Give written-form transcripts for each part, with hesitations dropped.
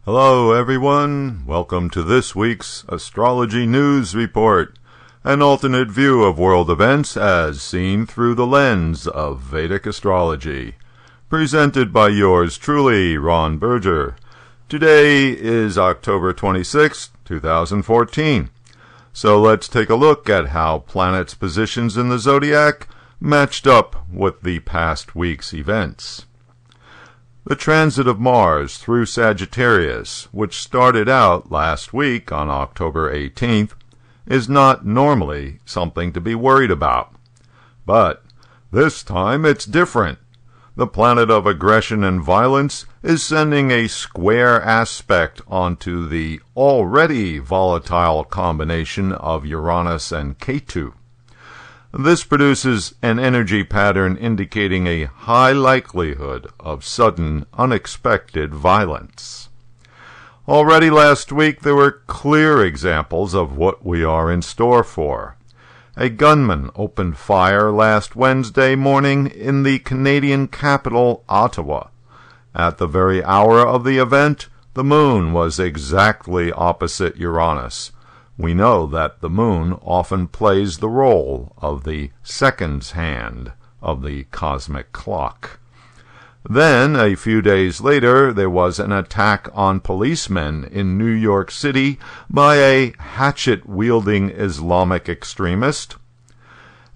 Hello everyone, welcome to this week's Astrology News Report, an alternate view of world events as seen through the lens of Vedic astrology. Presented by yours truly, Ron Berger. Today is October 26, 2014. So let's take a look at how planets' positions in the zodiac matched up with the past week's events. The transit of Mars through Sagittarius, which started out last week on October 18th, is not normally something to be worried about. But this time it's different. The planet of aggression and violence is sending a square aspect onto the already volatile combination of Uranus and Ketu. This produces an energy pattern indicating a high likelihood of sudden, unexpected violence. Already last week there were clear examples of what we are in store for. A gunman opened fire last Wednesday morning in the Canadian capital, Ottawa. At the very hour of the event, the moon was exactly opposite Uranus. We know that the moon often plays the role of the seconds hand of the cosmic clock. Then, a few days later, there was an attack on policemen in New York City by a hatchet-wielding Islamic extremist.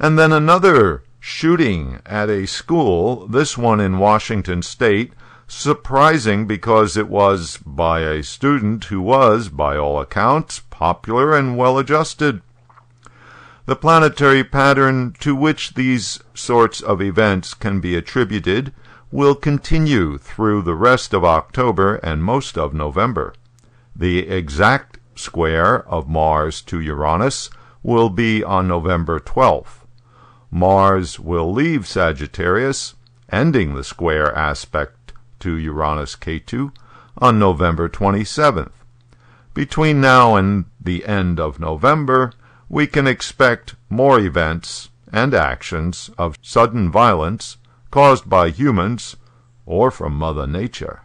And then another shooting at a school, this one in Washington State, surprising because it was by a student who was, by all accounts, popular and well-adjusted. The planetary pattern to which these sorts of events can be attributed will continue through the rest of October and most of November. The exact square of Mars to Uranus will be on November 12th. Mars will leave Sagittarius, ending the square aspect to Uranus-Ketu on November 27th. Between now and the end of November, we can expect more events and actions of sudden violence caused by humans or from Mother Nature.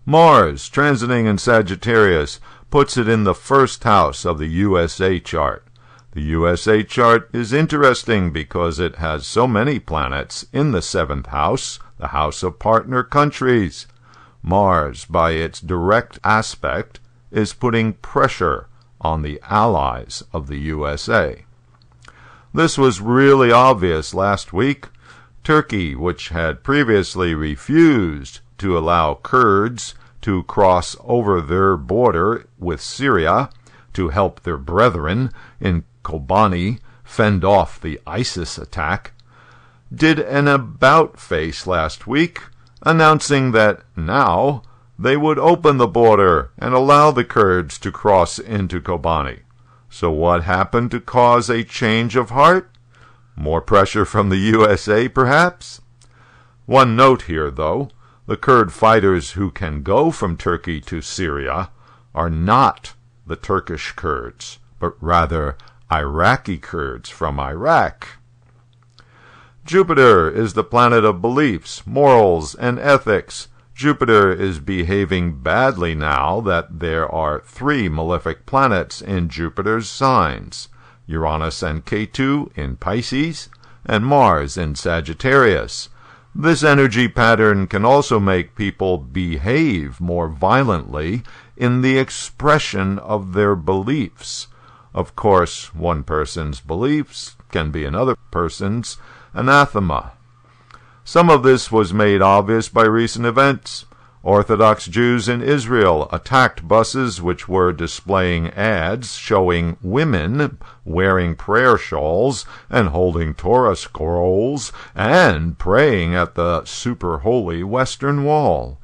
Mars, transiting in Sagittarius, puts it in the first house of the USA chart. The USA chart is interesting because it has so many planets in the seventh house, the house of partner countries. Mars, by its direct aspect, is putting pressure on the allies of the USA. This was really obvious last week. Turkey, which had previously refused to allow Kurds to cross over their border with Syria to help their brethren in Kobani fend off the ISIS attack, did an about-face last week, announcing that now they would open the border and allow the Kurds to cross into Kobani. So what happened to cause a change of heart? More pressure from the USA, perhaps? One note here, though. The Kurd fighters who can go from Turkey to Syria are not the Turkish Kurds, but rather Iraqi Kurds from Iraq. Jupiter is the planet of beliefs, morals, and ethics. Jupiter is behaving badly now that there are 3 malefic planets in Jupiter's signs: Uranus and Ketu in Pisces, and Mars in Sagittarius. This energy pattern can also make people behave more violently in the expression of their beliefs. Of course, one person's beliefs can be another person's anathema. Some of this was made obvious by recent events. Orthodox Jews in Israel attacked buses which were displaying ads showing women wearing prayer shawls and holding Torah scrolls and praying at the super-holy Western Wall.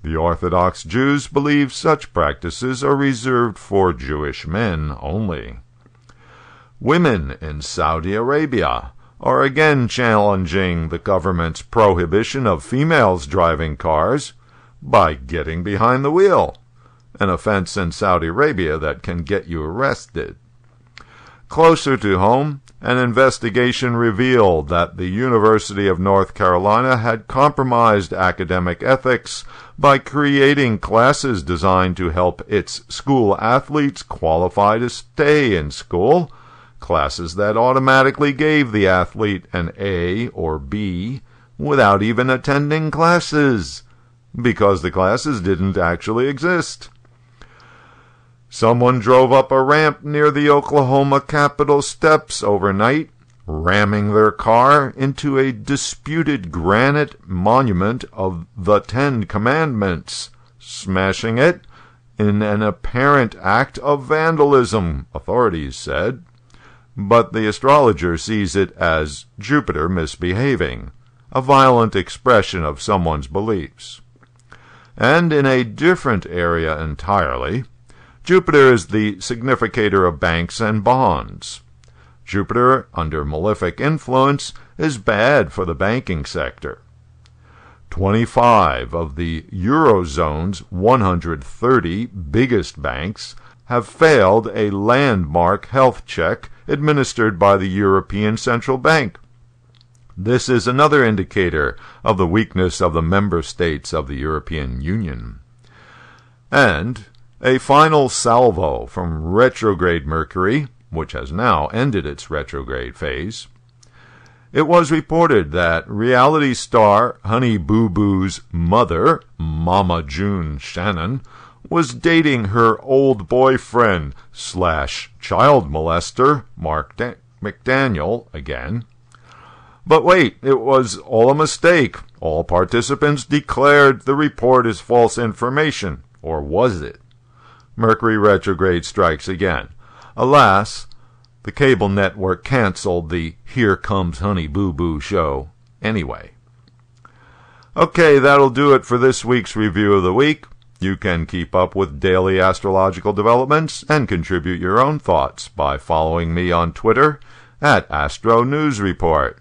The Orthodox Jews believe such practices are reserved for Jewish men only. Women in Saudi Arabia are again challenging the government's prohibition of females driving cars by getting behind the wheel, an offense in Saudi Arabia that can get you arrested. Closer to home, an investigation revealed that the University of North Carolina had compromised academic ethics by creating classes designed to help its school athletes qualify to stay in school, classes that automatically gave the athlete an A or B without even attending classes, because the classes didn't actually exist. Someone drove up a ramp near the Oklahoma Capitol steps overnight, ramming their car into a disputed granite monument of the Ten Commandments, smashing it in an apparent act of vandalism, authorities said. But the astrologer sees it as Jupiter misbehaving, a violent expression of someone's beliefs. And in a different area entirely, Jupiter is the significator of banks and bonds. Jupiter, under malefic influence, is bad for the banking sector. 25 of the Eurozone's 130 biggest banks have failed a landmark health check administered by the European Central Bank. This is another indicator of the weakness of the member states of the European Union. And a final salvo from retrograde Mercury, which has now ended its retrograde phase. It was reported that reality star Honey Boo Boo's mother, Mama June Shannon, was dating her old boyfriend / child molester Mark McDaniel again. But wait, it was all a mistake. All participants declared the report is false information. Or was it? Mercury retrograde strikes again. Alas, the cable network canceled the Here Comes Honey Boo Boo show anyway. Okay, that'll do it for this week's Review of the Week. You can keep up with daily astrological developments and contribute your own thoughts by following me on Twitter @AstroNewsReport.